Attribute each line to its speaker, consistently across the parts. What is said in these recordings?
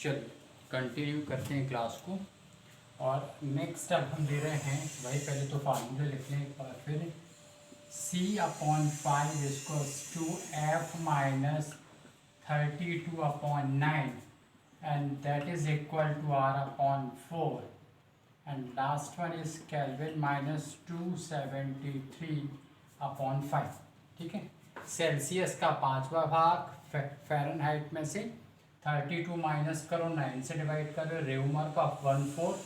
Speaker 1: चलिए कंटिन्यू करते हैं क्लास को। और नेक्स्ट अब हम दे रहे हैं वही, पहले तो फार्मूला लिख लें एक बार फिर। C/5 equals to F minus 32/9 and that is equal to R/4 and last one is Kelvin minus 273/5। ठीक है, सेल्सियस का 5वां भाग फ़ारेनहाइट में से 32 माइनस करो, 9 से डिवाइड करो, रेउमर का 1/4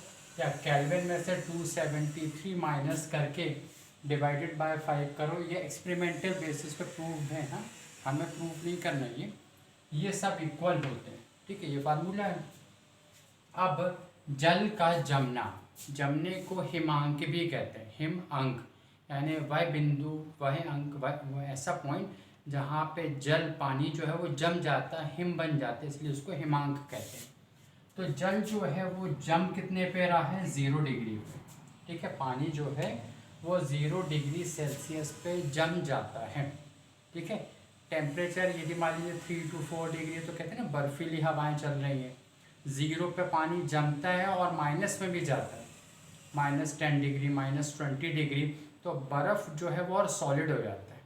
Speaker 1: या केल्विन में से 273 माइनस करके डिवाइडेड बाय 5 करो। ये एक्सपेरिमेंटल बेसिस पे प्रूव है, हाँ, हमें प्रूव नहीं करना ये सब इक्वल होते हैं। ठीक है, ये फार्मूला है। अब जल का जमना, जमने को हिमांक भी कहते हैं, हिम अंक, यानी वह बिंदु, वह अंक, वह ऐसा पॉइंट जहाँ पे जल पानी जो है वो जम जाता है, हिम बन जाते हैं, इसलिए उसको हिमांक कहते हैं। तो जल जो है वो जम कितने पे रहा है? 0 डिग्री पे। ठीक है, पानी जो है वो 0 डिग्री सेल्सियस पे जम जाता है। ठीक है, टेम्परेचर यदि मान लीजिए 3 to 4 डिग्री, तो कहते हैं ना बर्फीली हवाएं चल रही हैं, 0 पे पानी जमता है और माइनस में भी जाता है, -10 डिग्री, -20 डिग्री, तो बर्फ़ जो है वो और सॉलिड हो जाता है।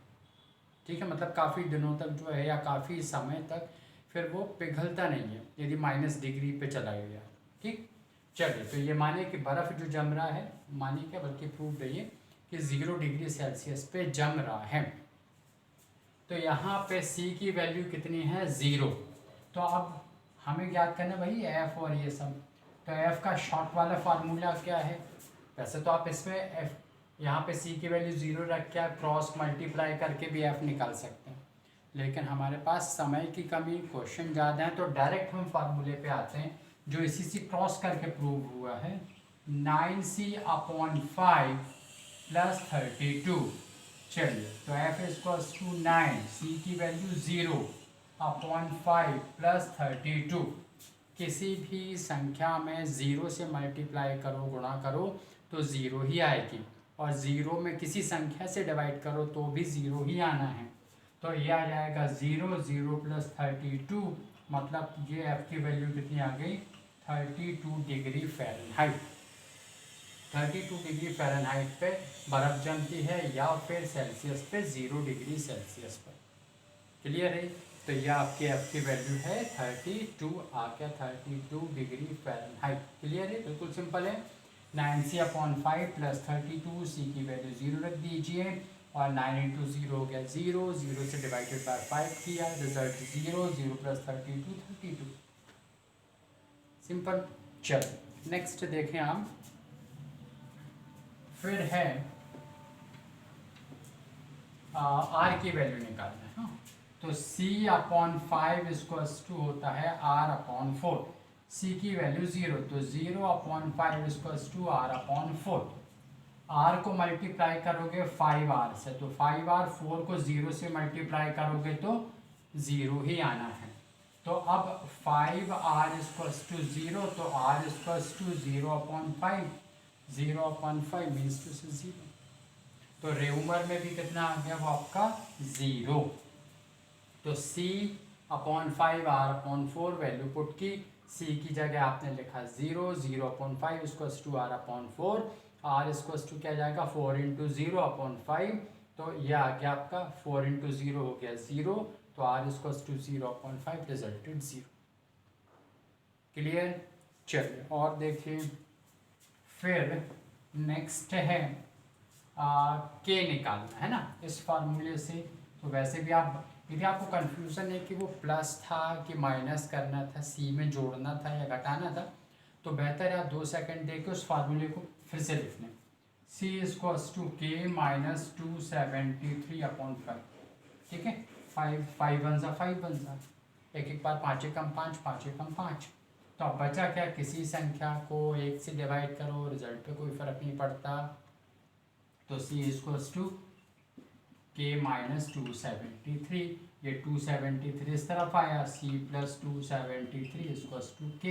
Speaker 1: ठीक है, मतलब काफ़ी दिनों तक जो है या काफ़ी समय तक फिर वो पिघलता नहीं है यदि माइनस डिग्री पे चला गया। ठीक, चलिए, तो ये माने कि बर्फ़ जो जम रहा है, माने क्या बल्कि प्रूव रहिए कि 0 डिग्री सेल्सियस पे जम रहा है। तो यहाँ पे C की वैल्यू कितनी है? 0। तो अब हमें याद करना भाई F और ये सब। तो F का शॉर्ट वाला फार्मूला क्या है? वैसे तो आप इसमें F, यहाँ पे C की वैल्यू 0 रख के आप क्रॉस मल्टीप्लाई करके भी F निकाल सकते हैं, लेकिन हमारे पास समय की कमी, क्वेश्चन ज़्यादा है, तो डायरेक्ट हम फार्मूले पे आते हैं जो इसी से क्रॉस करके प्रूव हुआ है। 9C/5 + 32। चलिए, तो F इक्वल्स टू 9, C की वैल्यू 0/5 + 32। किसी भी संख्या में 0 से मल्टीप्लाई करो, गुणा करो तो 0 ही आएगी, और 0 में किसी संख्या से डिवाइड करो तो भी 0 ही आना है। तो ये आ जाएगा 0, 0 + 32, मतलब ये F की वैल्यू कितनी आ गई? 32 डिग्री फ़ारेनहाइट। 32 डिग्री फ़ारेनहाइट पे बर्फ़ जमती है, या फिर सेल्सियस पे 0 डिग्री सेल्सियस पर। क्लियर है? तो ये आपके F की वैल्यू है 32, आ गया 32 डिग्री फ़ारेनहाइट। क्लियर है? बिल्कुल सिंपल है। 9C/5 + 32, C की वैल्यू 0 रख दीजिए, और 9 × 0 हो गया 0, 0 से डिवाइडेड बाय 5 किया, रिजल्ट 0, 0 + 32 32। सिंपल। चलो नेक्स्ट देखें हम, फिर है R की वैल्यू निकालना है। हाँ, तो C/5 इक्वल्स टू होता है R/4। C की वैल्यू 0, तो 0/5 इक्वल्स टू R/4। R को मल्टीप्लाई करोगे 5R से, तो 5R, 4 को 0 से मल्टीप्लाई करोगे तो 0 ही आना है। तो अब 5R इक्वल्स टू 0, तो R equals to 0/5, 0/5 means to 0। तो रेउमर में भी कितना आ गया? वो आपका 0। तो C/5 R/4 वैल्यू पुट की, C की जगह आपने लिखा 0, 0/5 equals to R/4, R equals to क्या जाएगा? 4 × 0/5, तो यह आ गया आपका 4 × 0 हो गया 0, तो R इक्वल्स टू 0/5, रिजल्टेड 0। क्लियर? चलिए और देखिए, फिर नेक्स्ट है K निकालना है ना इस फार्मूले से। तो वैसे भी आप, यदि आपको कन्फ्यूज़न है कि वो प्लस था कि माइनस करना था, C में जोड़ना था या घटाना था, तो बेहतर है आप 2 सेकंड दे के उस फार्मूले को फिर से लिख लें। C equals to K minus 273/5। ठीक है, 5 1 ज़ा 5 1 ज़ा, एक एक बार 5 एकम 5, 5 एकम 5। तो अब बचा क्या? किसी संख्या को 1 से डिवाइड करो, रिजल्ट पे कोई फ़र्क नहीं पड़ता। तो C equals to K minus 273, ये 273 इस तरफ आया, C + 273 equals to K।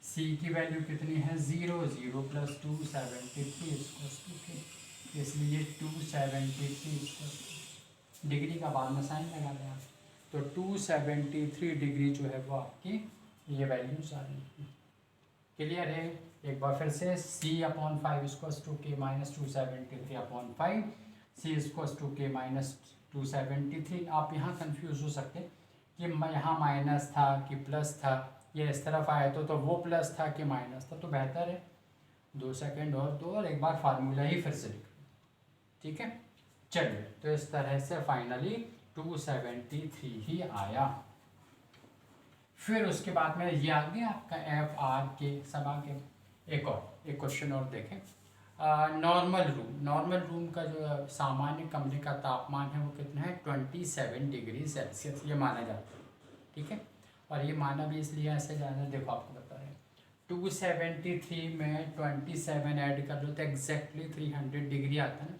Speaker 1: C की वैल्यू कितनी है? 0, 0 + 273 इक्वल्स टू K, इसलिए 273 इक्वल्स टू, डिग्री का बाद में साइन लगा दें आप, तो 273 डिग्री जो है वो आपकी ये वैल्यूज आ रही हैं। क्लियर है? एक बार फिर से C/5 equals to K minus 273/5, C equals to K minus 273। आप यहाँ कंफ्यूज हो सकते हैं कि यहाँ माइनस था कि प्लस था, ये इस तरफ आया तो वो प्लस था कि माइनस था। तो बेहतर है 2 सेकंड और दो और एक बार फार्मूला ही फिर से लिख लो, ठीक है। चलिए, तो इस तरह से फाइनली 273 ही आया। फिर उसके बाद में ये आ गया आपका FR सब आ गया। एक क्वेश्चन और देखें। नॉर्मल रूम का जो सामान्य कमरे का तापमान है वो कितना है? 27 डिग्री सेल्सियस ये माना जाता है, ठीक है। और ये माना भी इसलिए ऐसे जाना, देखो आपको बता रहे हैं 273 में 27 ऐड कर लो तो एग्जैक्टली 300 डिग्री आता है ना।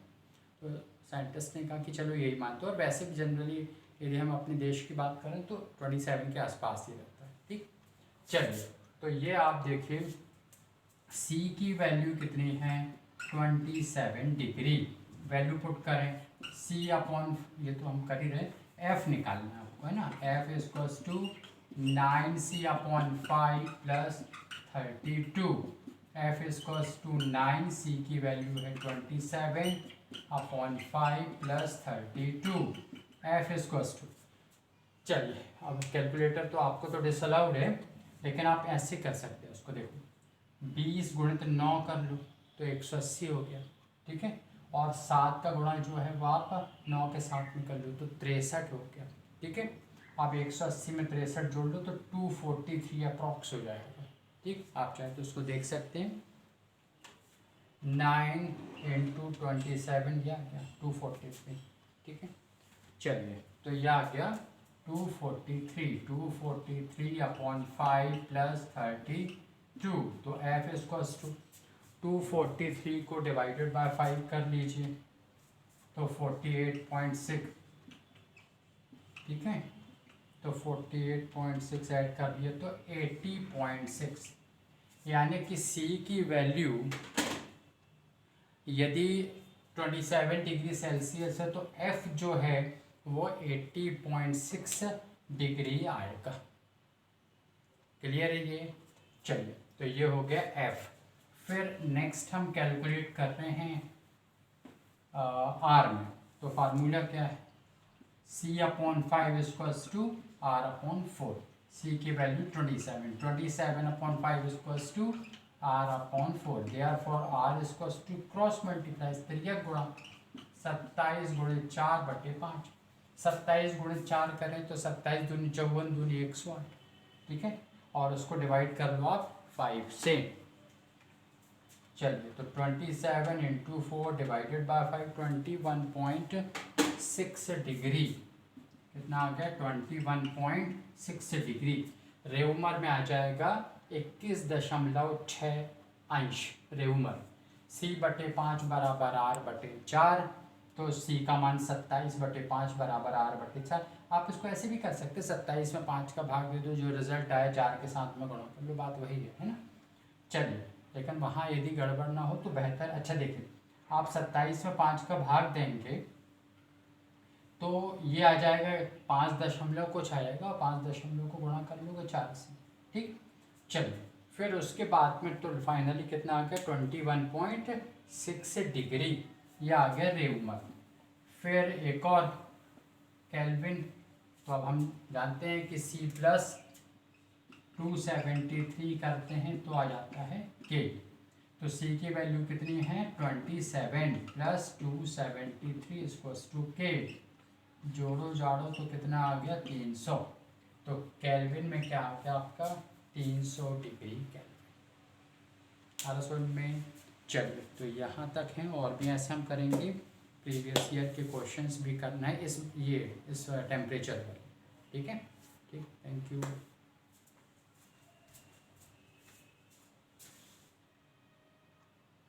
Speaker 1: तो साइंटिस्ट ने कहा कि चलो यही मानते हो, और वैसे भी जनरली यदि हम अपने देश की बात करें तो 27 के आसपास ही रहता है, ठीक। चलिए, तो ये आप देखिए C की वैल्यू कितनी है? 27 डिग्री। वैल्यू पुट करें C/, ये तो हम कर ही रहे, F निकालना है आपको, है ना। F equals to 9C/5 plus 32। F equals to 9C की वैल्यू है 27/5 प्लस 32। F इक्वल्स टू, चलिए अब कैलकुलेटर तो आपको तो डिसअलाउड है, लेकिन आप ऐसे कर सकते हैं उसको। देखो 20 गुणित 9 कर लो तो 180 हो गया, ठीक है। और 7 का गुणा जो है वो आप 9 के साथ में कर लो तो 63 हो गया, ठीक है। आप 180 में 63 जोड़ लो तो 243 अप्रॉक्स हो जाएगा, ठीक। आप चाहे तो उसको देख सकते हैं। 9 × 27 या 243, ठीक है। चलिए, तो यह आ गया 243/5 प्लस 32। तो F इक्वल्स टू 243 को डिवाइडेड बाय 5 कर लीजिए तो 48.6, ठीक है। तो 48.6 ऐड कर दिए तो 80.6, यानी कि C की वैल्यू यदि 27 डिग्री सेल्सियस है तो F जो है वो 80.6 डिग्री आएगा। क्लियर है ये? चलिए, तो ये हो गया F। फिर नेक्स्ट हम कैलकुलेट कर रहे हैं R में। तो फार्मूला क्या है? C/5 equals to R/4। C की value 27/5 equals to R/4। Therefore R equals to cross multiply त्रियक गुणा 27 × 4/5। 27 × 4 करें तो 27 दूनी 54 दूनी 108, ठीक है। और उसको डिवाइड कर लो आप 5 से। चलिए, तो 27 × 4 डिवाइडेड बाय 5 21.6 डिग्री। कितना आ गया? 21.6 डिग्री। रेउमर में आ जाएगा 21.6 अंश रेउमर। C/5 बराबर R/4, तो C का मान 27/5 बराबर R/4। आप इसको ऐसे भी कर सकते हैं, 27 में 5 का भाग दे दो, जो रिजल्ट आए 4 के साथ में गुणा कर लो, बात वही है ना। चलिए, लेकिन वहाँ यदि गड़बड़ ना हो तो बेहतर, अच्छा देखिए, आप 27 में 5 का भाग देंगे तो ये आ जाएगा 5 दशमलव कुछ आएगा, 5 दशमलव को गुणा कर लोगे 4 से, ठीक। चलिए, फिर उसके बाद में तो फाइनली कितना आ गया? 21.6 डिग्री, ये आ गया रेउमर। फिर एक और केल्विन, तो अब हम जानते हैं कि C प्लस 273 करते हैं तो आ जाता है K। तो C की वैल्यू कितनी है? 27 प्लस 273 इक्वल्स टू K। जोड़ो जाड़ो तो कितना आ गया? 300। तो केल्विन में क्या आ गया आपका? 300 डिग्री केल्विन। आ रहा समझ में? चलिए, तो यहाँ तक हैं, और भी ऐसे हम करेंगे। प्रीवियस ईयर के क्वेश्चंस भी करना है इस टेम्परेचर पर, ठीक है। ठीक, थैंक यू।